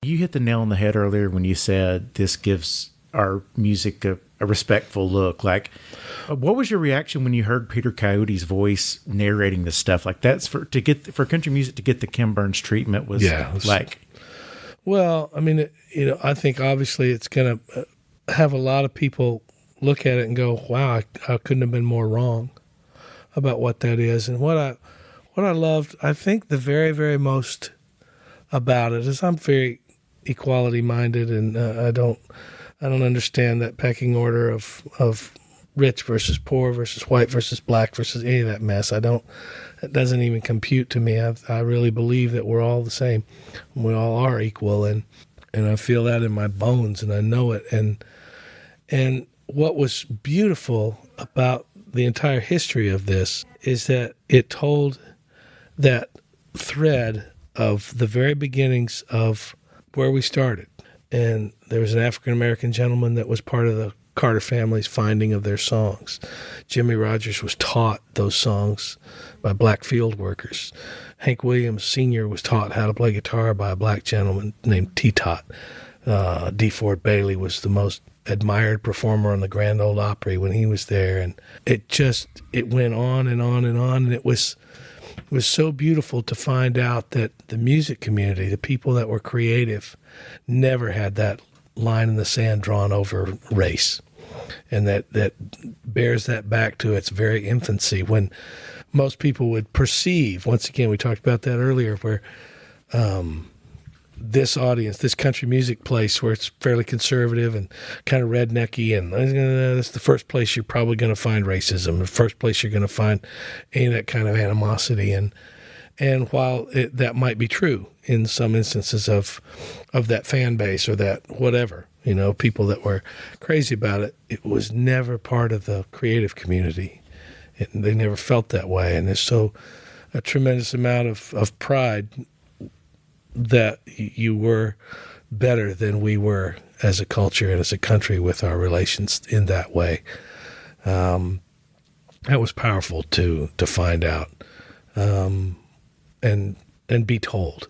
You hit the nail on the head earlier when you said this gives our music a respectful look. Like, what was your reaction when you heard Peter Coyote's voice narrating this stuff? Like, that's for country music to get the Ken Burns treatment was like. Well, I mean, I think obviously it's going to have a lot of people look at it and go, "Wow, I couldn't have been more wrong about what that is." And what I loved, I think the very, very most about it is I'm very equality minded, and I don't understand that pecking order of rich versus poor versus white versus black versus any of that mess. It doesn't even compute to me. I really believe that we're all the same. We all are equal, and I feel that in my bones, and I know it. And what was beautiful about the entire history of this is that it told that thread of the very beginnings of where we started. And there was an African-American gentleman that was part of the Carter family's finding of their songs. Jimmie Rodgers was taught those songs by black field workers. Hank Williams Sr. was taught how to play guitar by a black gentleman named Tee Tot. DeFord Bailey was the most admired performer on the Grand Ole Opry when he was there. And it went on and on and on. And it was so beautiful to find out that the music community, the people that were creative, never had that line in the sand drawn over race. And that bears that back to its very infancy, when most people would perceive, once again, we talked about that earlier, where this audience, this country music place where it's fairly conservative and kind of rednecky, and that's the first place you're probably going to find racism, the first place you're going to find any of that kind of animosity. And while that might be true in some instances of that fan base or that whatever, people that were crazy about it, it was never part of the creative community. They never felt that way. And there's so a tremendous amount of pride that you were better than we were as a culture and as a country with our relations in that way. That was powerful to find out and be told.